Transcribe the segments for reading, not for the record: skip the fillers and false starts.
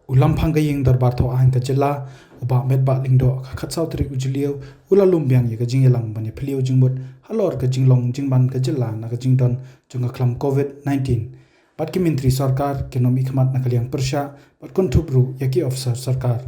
Ulampang gayeng darbar tho ahan ka jela uba medba lingdo khatsau trik ujliu ulalum byang ye ka jingelang bane phliu jingbut halor ka jinglong jingban ka jela na ka jingdon junga khlam covid-19 patki mintri sarkar kenomi khmat na kaliang persha pat konthubru yaki officer sarkar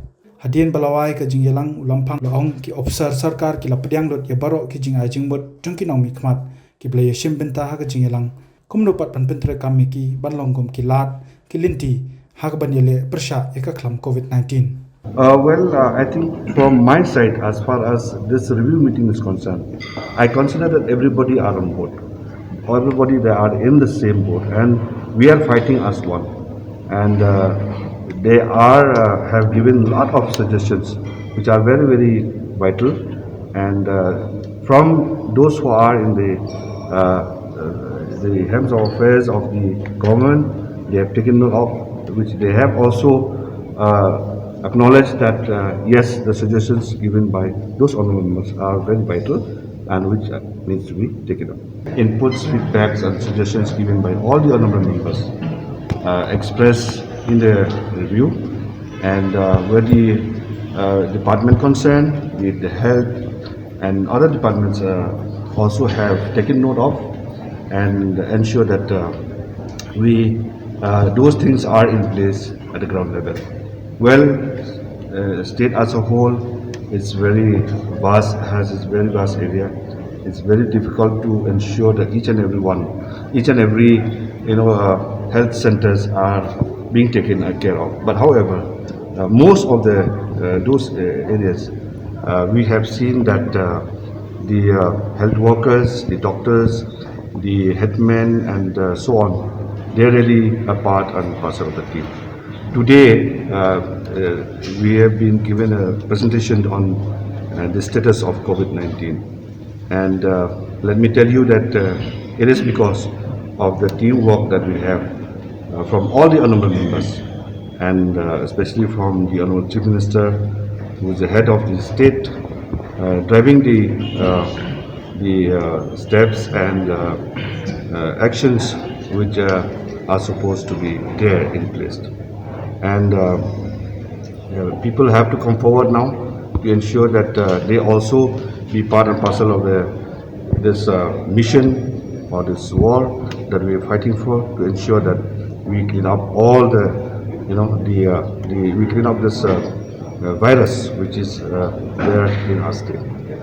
hadien balawai ka jingelang ulampang laong ki officer sarkar ki lapdyang dot ye baro ki jinga jingbut tungki nomi khmat ki blaya shimbenta ha ka jingelang kumno pat panpentre kamiki banlongom ki lat ki linti Hakabanile Persha Ekaklam COVID-19. I think from my side, as far as this review meeting is concerned, I consider that everybody are on board. Everybody they are in the same boat, and we are fighting as one. And they are have given a lot of suggestions, which are very very vital. And from those who are in the hands of affairs of the government, they have taken note of, which they have also acknowledged that yes, the suggestions given by those honorable members are very vital and which needs to be taken up. Inputs, feedbacks and suggestions given by all the honorable members expressed in the review, and where the department concerned, with the health and other departments also have taken note of and ensure that those things are in place at the ground level. State as a whole is very vast, has its very vast area. It's very difficult to ensure that each and every health centers are being taken care of. But however, most of those areas, we have seen that the health workers, the doctors, the headmen, and so on, they're really a part and parcel of the team. Today, we have been given a presentation on the status of COVID-19. And let me tell you that it is because of the teamwork that we have from all the honorable members, and especially from the Honorable Chief Minister, who is the head of the state, driving the steps and actions which are supposed to be there in place. And people have to come forward now to ensure that they also be part and parcel of this mission or this war that we are fighting for, to ensure that we clean up all we clean up this virus which is there in our state.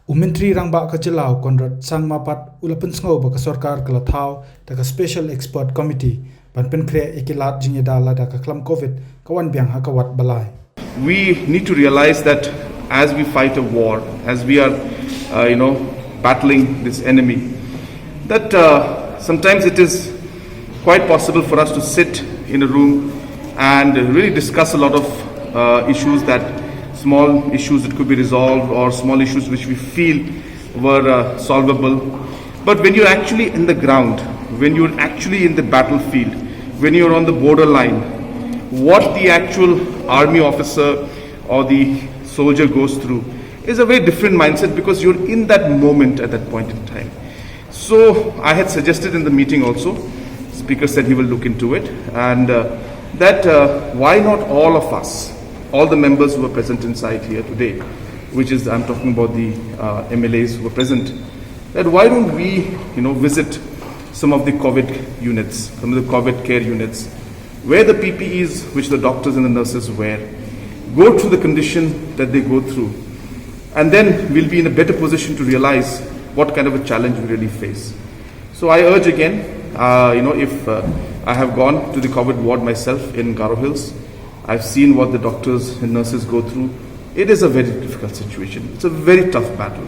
Umintri rangba ka jelau Konrad Sangmapat ulapan sngo ba ka sarkar kala thau ta ka special expert committee panpen kre ikilat jingeda lada ka klam covid kawan biang ha kawat balai. We need to realize that as we fight a war, as we are battling this enemy, that sometimes it is quite possible for us to sit in a room and really discuss a lot of issues, that small issues that could be resolved or small issues which we feel were solvable. But when you're actually in the ground, when you're actually in the battlefield, when you're on the borderline, what the actual army officer or the soldier goes through is a very different mindset, because you're in that moment at that point in time. So I had suggested in the meeting also, the Speaker said he will look into it, and why not all of us, all the members who are present inside here today, which is, I'm talking about the MLAs who are present, that why don't we visit some of the COVID units, some of the COVID care units, where the PPEs which the doctors and the nurses wear, go through the condition that they go through, and then we'll be in a better position to realize what kind of a challenge we really face. So I urge again, if I have gone to the COVID ward myself in Garo Hills, I've seen what the doctors and nurses go through. It is a very difficult situation. It's a very tough battle.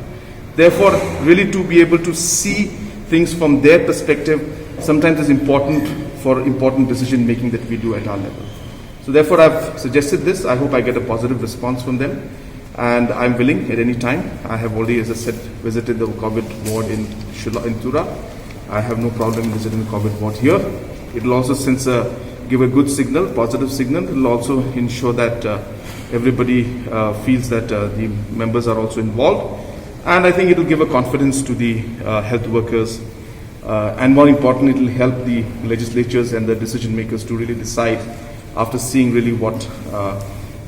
Therefore, really to be able to see things from their perspective sometimes is important for important decision making that we do at our level. So therefore, I've suggested this. I hope I get a positive response from them, and I'm willing at any time. I have already, as I said, visited the COVID ward in Tura. I have no problem visiting the COVID ward here. It will also, give a good signal, positive signal. It will also ensure that everybody feels that the members are also involved. And I think it will give a confidence to the health workers, and more importantly, it will help the legislatures and the decision makers to really decide after seeing really what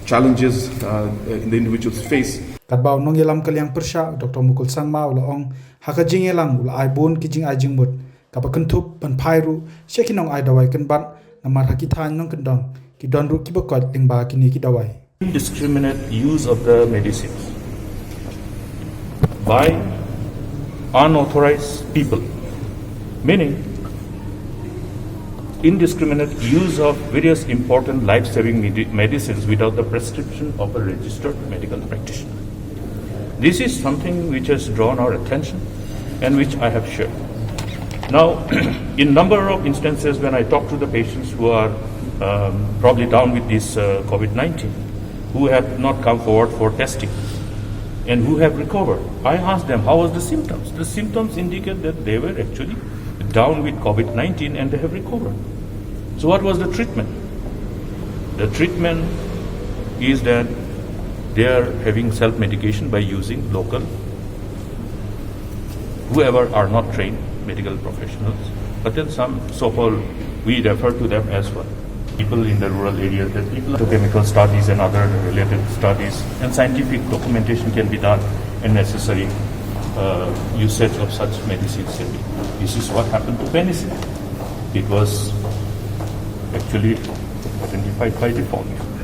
challenges the individuals face. Kat bau nong yelam kaliang persha Dr. Mukul Sangmao la ong haka jing yelang ula ai bon ki jing ai jing mut ka pa kentup pan phairu shekinong ai dawai kan ban namar hakithan nong kendong ki don ru ki bakot lingba kini ki dawai. Indiscriminate use of the medicines by unauthorized people, meaning indiscriminate use of various important life-saving medicines without the prescription of a registered medical practitioner. This is something which has drawn our attention and which I have shared. Now, in number of instances when I talk to the patients who are probably down with this COVID-19, who have not come forward for testing and who have recovered, I asked them, how was the symptoms? The symptoms indicate that they were actually down with COVID-19 and they have recovered. So what was the treatment? The treatment is that they are having self-medication by using local, whoever are not trained medical professionals, but then some so-called, we refer to them as well, people in the rural areas, that people do chemical studies and other related studies, and scientific documentation can be done and necessary usage of such medicines can be. This is what happened to penicillin. It was actually identified by default.